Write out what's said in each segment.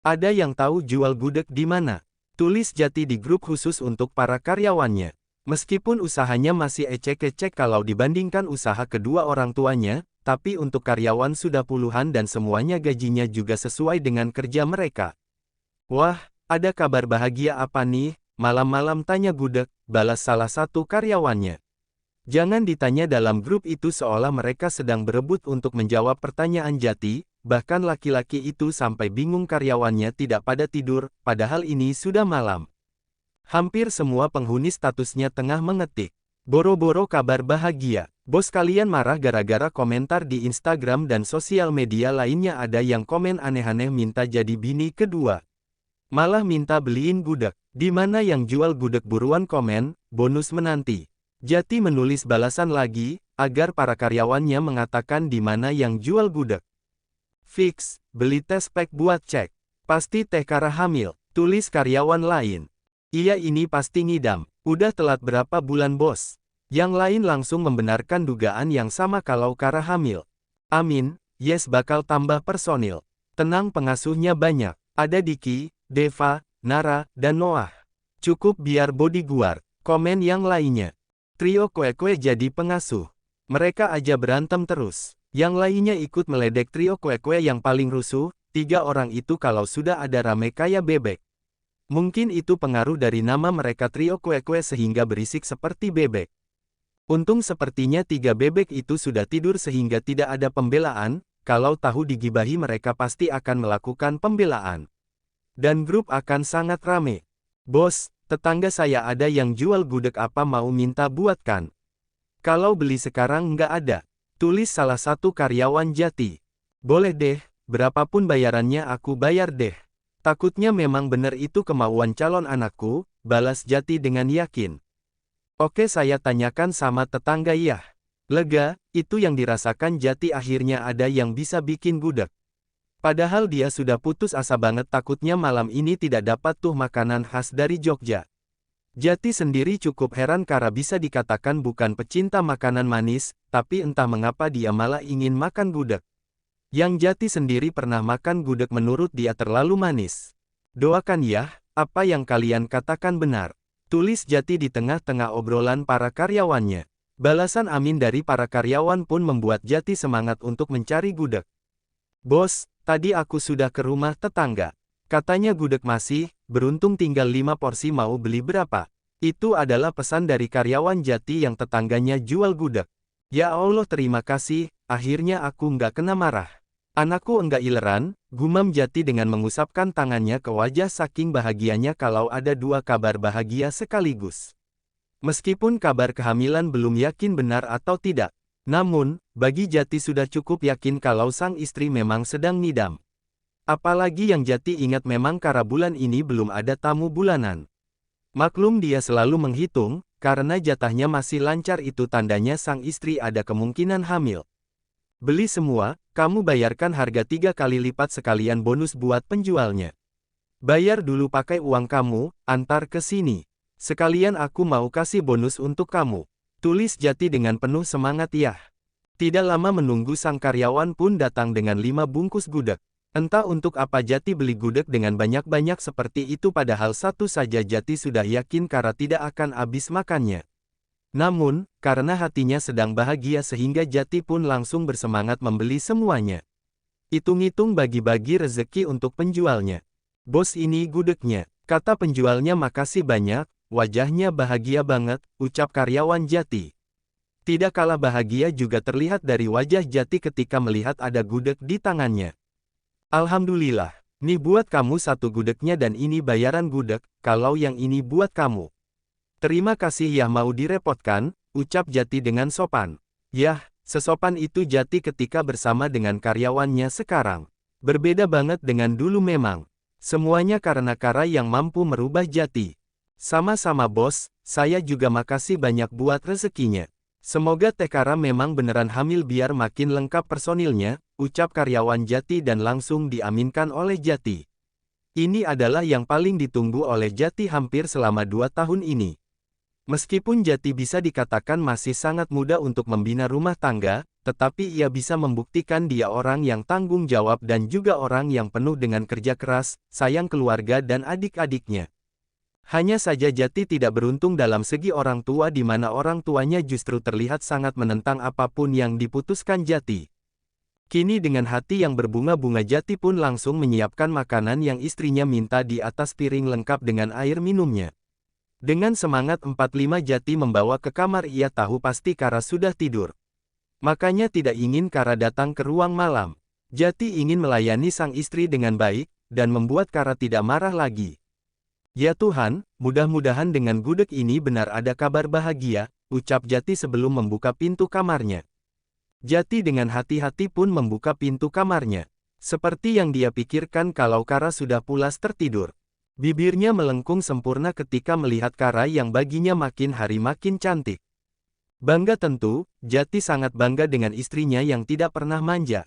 Ada yang tahu jual gudeg di mana? Tulis Jati di grup khusus untuk para karyawannya. Meskipun usahanya masih ecek-ecek kalau dibandingkan usaha kedua orang tuanya, tapi untuk karyawan sudah puluhan dan semuanya gajinya juga sesuai dengan kerja mereka. Wah, ada kabar bahagia apa nih? Malam-malam tanya gudeg, balas salah satu karyawannya. Jangan ditanya dalam grup itu seolah mereka sedang berebut untuk menjawab pertanyaan Jati, bahkan laki-laki itu sampai bingung karyawannya tidak pada tidur, padahal ini sudah malam. Hampir semua penghuni statusnya tengah mengetik. Boro-boro kabar bahagia. Bos kalian marah gara-gara komentar di Instagram dan sosial media lainnya ada yang komen aneh-aneh minta jadi bini kedua. Malah minta beliin gudeg. Di mana yang jual gudeg buruan komen, bonus menanti. Jati menulis balasan lagi, agar para karyawannya mengatakan di mana yang jual gudeg. Fix, beli tes pack buat cek. Pasti Teh Kara hamil, tulis karyawan lain. Iya ini pasti ngidam, udah telat berapa bulan bos. Yang lain langsung membenarkan dugaan yang sama kalau Kara hamil. Amin, yes bakal tambah personil. Tenang pengasuhnya banyak, ada Diki, Deva, Nara, dan Noah. Cukup biar bodyguard, komen yang lainnya. Trio kue-kue jadi pengasuh. Mereka aja berantem terus. Yang lainnya ikut meledek trio kue-kue yang paling rusuh, 3 orang itu kalau sudah ada rame kayak bebek. Mungkin itu pengaruh dari nama mereka trio kue-kue sehingga berisik seperti bebek. Untung sepertinya 3 bebek itu sudah tidur sehingga tidak ada pembelaan, kalau tahu digibahi mereka pasti akan melakukan pembelaan. Dan grup akan sangat rame. Bos, tetangga saya ada yang jual gudeg apa mau minta buatkan. Kalau beli sekarang nggak ada. Tulis salah satu karyawan Jati. Boleh deh, berapapun bayarannya aku bayar deh. Takutnya memang benar itu kemauan calon anakku, balas Jati dengan yakin. Oke saya tanyakan sama tetangga ya. Lega, itu yang dirasakan Jati akhirnya ada yang bisa bikin gudeg. Padahal dia sudah putus asa banget takutnya malam ini tidak dapat tuh makanan khas dari Jogja. Jati sendiri cukup heran karena bisa dikatakan bukan pecinta makanan manis, tapi entah mengapa dia malah ingin makan gudeg. Yang Jati sendiri pernah makan gudeg menurut dia terlalu manis. Doakan ya, apa yang kalian katakan benar. Tulis Jati di tengah-tengah obrolan para karyawannya. Balasan amin dari para karyawan pun membuat Jati semangat untuk mencari gudeg. Bos, tadi aku sudah ke rumah tetangga. Katanya gudeg masih, beruntung tinggal 5 porsi mau beli berapa. Itu adalah pesan dari karyawan Jati yang tetangganya jual gudeg. Ya Allah terima kasih, akhirnya aku nggak kena marah. Anakku enggak ileran, gumam Jati dengan mengusapkan tangannya ke wajah saking bahagianya kalau ada 2 kabar bahagia sekaligus. Meskipun kabar kehamilan belum yakin benar atau tidak, namun, bagi Jati sudah cukup yakin kalau sang istri memang sedang ngidam. Apalagi yang Jati ingat memang karena bulan ini belum ada tamu bulanan. Maklum dia selalu menghitung, karena jatahnya masih lancar itu tandanya sang istri ada kemungkinan hamil. Beli semua, kamu bayarkan harga 3 kali lipat sekalian bonus buat penjualnya. Bayar dulu pakai uang kamu, antar ke sini. Sekalian aku mau kasih bonus untuk kamu. Tulis Jati dengan penuh semangat ya. Tidak lama menunggu sang karyawan pun datang dengan 5 bungkus gudeg. Entah untuk apa Jati beli gudeg dengan banyak-banyak seperti itu padahal satu saja Jati sudah yakin karena tidak akan habis makannya. Namun, karena hatinya sedang bahagia sehingga Jati pun langsung bersemangat membeli semuanya. Hitung-hitung bagi-bagi rezeki untuk penjualnya. Bos ini gudegnya, kata penjualnya makasih banyak, wajahnya bahagia banget, ucap karyawan Jati. Tidak kalah bahagia juga terlihat dari wajah Jati ketika melihat ada gudeg di tangannya. Alhamdulillah, nih buat kamu 1 gudegnya dan ini bayaran gudeg, kalau yang ini buat kamu. Terima kasih ya mau direpotkan, ucap Jati dengan sopan. Yah, sesopan itu Jati ketika bersama dengan karyawannya sekarang. Berbeda banget dengan dulu memang. Semuanya karena Kara yang mampu merubah Jati. Sama-sama bos, saya juga makasih banyak buat rezekinya. Semoga Teh Kara memang beneran hamil biar makin lengkap personilnya, ucap karyawan Jati dan langsung diaminkan oleh Jati. Ini adalah yang paling ditunggu oleh Jati hampir selama 2 tahun ini. Meskipun Jati bisa dikatakan masih sangat muda untuk membina rumah tangga, tetapi ia bisa membuktikan dia orang yang tanggung jawab dan juga orang yang penuh dengan kerja keras, sayang keluarga dan adik-adiknya. Hanya saja Jati tidak beruntung dalam segi orang tua di mana orang tuanya justru terlihat sangat menentang apapun yang diputuskan Jati. Kini dengan hati yang berbunga-bunga Jati pun langsung menyiapkan makanan yang istrinya minta di atas piring lengkap dengan air minumnya. Dengan semangat 45 Jati membawa ke kamar, ia tahu pasti Kara sudah tidur. Makanya tidak ingin Kara datang ke ruang malam. Jati ingin melayani sang istri dengan baik, dan membuat Kara tidak marah lagi. Ya Tuhan, mudah-mudahan dengan gudeg ini benar ada kabar bahagia, ucap Jati sebelum membuka pintu kamarnya. Jati dengan hati-hati pun membuka pintu kamarnya. Seperti yang dia pikirkan kalau Kara sudah pulas tertidur. Bibirnya melengkung sempurna ketika melihat Kara yang baginya makin hari makin cantik. Bangga tentu, Jati sangat bangga dengan istrinya yang tidak pernah manja.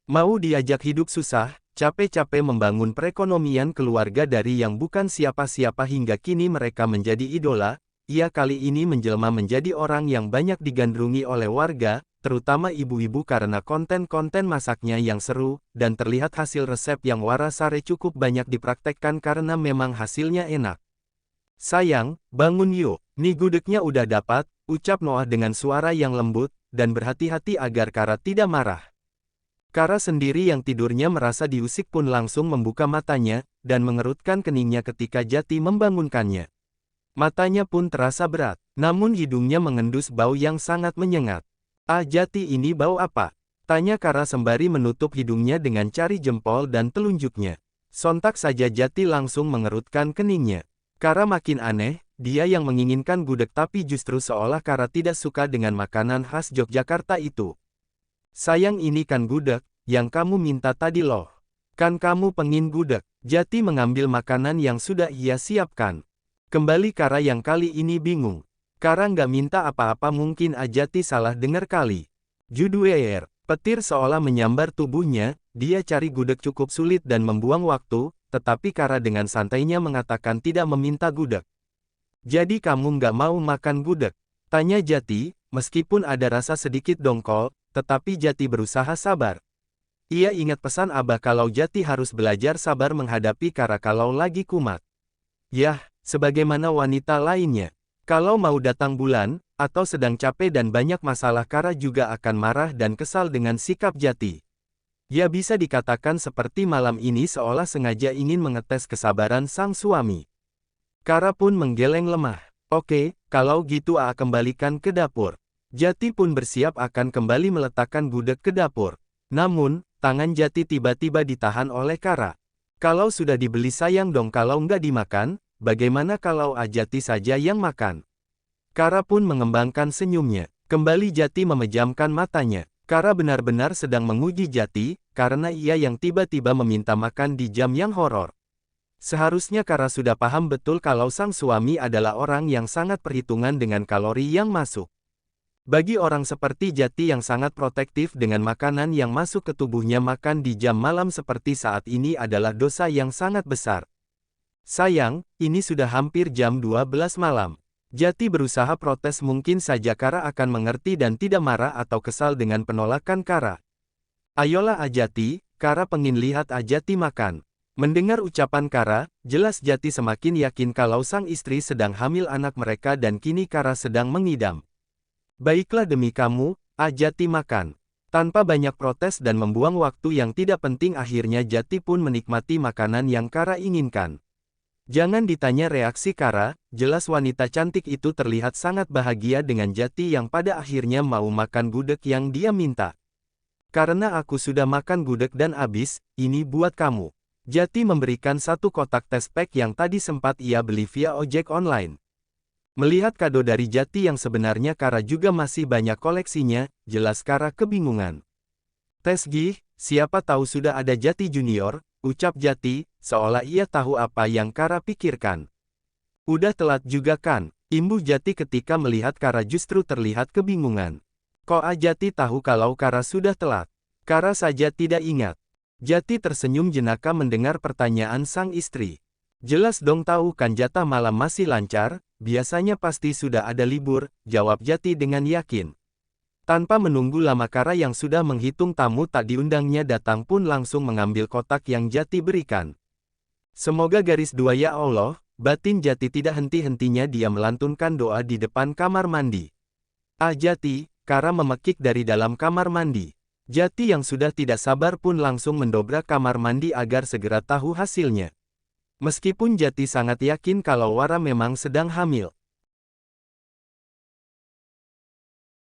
Mau diajak hidup susah, capek-capek membangun perekonomian keluarga dari yang bukan siapa-siapa hingga kini mereka menjadi idola, ia kali ini menjelma menjadi orang yang banyak digandrungi oleh warga, terutama ibu-ibu karena konten-konten masaknya yang seru, dan terlihat hasil resep yang warasare cukup banyak dipraktekkan karena memang hasilnya enak. Sayang, bangun yuk, nih gudegnya udah dapat, ucap Noah dengan suara yang lembut, dan berhati-hati agar Kara tidak marah. Kara sendiri yang tidurnya merasa diusik pun langsung membuka matanya, dan mengerutkan keningnya ketika Jati membangunkannya. Matanya pun terasa berat, namun hidungnya mengendus bau yang sangat menyengat. Ah Jati, ini bau apa? Tanya Kara sembari menutup hidungnya dengan jari jempol dan telunjuknya. Sontak saja Jati langsung mengerutkan keningnya. Kara makin aneh, dia yang menginginkan gudeg tapi justru seolah Kara tidak suka dengan makanan khas Yogyakarta itu. Sayang, ini kan gudeg, yang kamu minta tadi loh. Kan kamu pengin gudeg. Jati mengambil makanan yang sudah ia siapkan. Kembali Kara yang kali ini bingung. Kara nggak minta apa-apa, mungkin Jati salah dengar kali. Juduer, petir seolah menyambar tubuhnya, dia cari gudeg cukup sulit dan membuang waktu, tetapi Kara dengan santainya mengatakan tidak meminta gudeg. Jadi kamu nggak mau makan gudeg? Tanya Jati, meskipun ada rasa sedikit dongkol, tetapi Jati berusaha sabar. Ia ingat pesan Abah kalau Jati harus belajar sabar menghadapi Kara kalau lagi kumat. Yah, sebagaimana wanita lainnya. Kalau mau datang bulan, atau sedang capek dan banyak masalah, Kara juga akan marah dan kesal dengan sikap Jati. Ya bisa dikatakan seperti malam ini seolah sengaja ingin mengetes kesabaran sang suami. Kara pun menggeleng lemah. Oke, kalau gitu kembalikan ke dapur. Jati pun bersiap akan kembali meletakkan gudeg ke dapur. Namun, tangan Jati tiba-tiba ditahan oleh Kara. Kalau sudah dibeli sayang dong kalau nggak dimakan. Bagaimana kalau Jati saja yang makan? Kara pun mengembangkan senyumnya. Kembali Jati memejamkan matanya. Kara benar-benar sedang menguji Jati, karena ia yang tiba-tiba meminta makan di jam yang horor. Seharusnya Kara sudah paham betul kalau sang suami adalah orang yang sangat perhitungan dengan kalori yang masuk. Bagi orang seperti Jati yang sangat protektif dengan makanan yang masuk ke tubuhnya, makan di jam malam seperti saat ini adalah dosa yang sangat besar. Sayang, ini sudah hampir jam 12 malam. Jati berusaha protes, mungkin saja Kara akan mengerti dan tidak marah atau kesal dengan penolakan Kara. Ayolah Jati, Kara pengin lihat Jati makan. Mendengar ucapan Kara, jelas Jati semakin yakin kalau sang istri sedang hamil anak mereka dan kini Kara sedang mengidam. Baiklah demi kamu, Jati makan. Tanpa banyak protes dan membuang waktu yang tidak penting, akhirnya Jati pun menikmati makanan yang Kara inginkan. Jangan ditanya reaksi Kara, jelas wanita cantik itu terlihat sangat bahagia dengan Jati yang pada akhirnya mau makan gudeg yang dia minta. Karena aku sudah makan gudeg dan habis, ini buat kamu. Jati memberikan satu kotak test pack yang tadi sempat ia beli via ojek online. Melihat kado dari Jati yang sebenarnya Kara juga masih banyak koleksinya, jelas Kara kebingungan. Tes gih, siapa tahu sudah ada Jati Junior, ucap Jati, seolah ia tahu apa yang Kara pikirkan. Udah telat juga kan, imbuh Jati ketika melihat Kara justru terlihat kebingungan. Kok Jati tahu kalau Kara sudah telat? Kara saja tidak ingat. Jati tersenyum jenaka mendengar pertanyaan sang istri. Jelas dong tahu kan, jatah malam masih lancar, biasanya pasti sudah ada libur, jawab Jati dengan yakin. Tanpa menunggu lama Kara yang sudah menghitung tamu tak diundangnya datang pun langsung mengambil kotak yang Jati berikan. Semoga garis dua ya Allah, batin Jati tidak henti-hentinya dia melantunkan doa di depan kamar mandi. Ah Jati, Kara memekik dari dalam kamar mandi. Jati yang sudah tidak sabar pun langsung mendobrak kamar mandi agar segera tahu hasilnya. Meskipun Jati sangat yakin kalau Wara memang sedang hamil.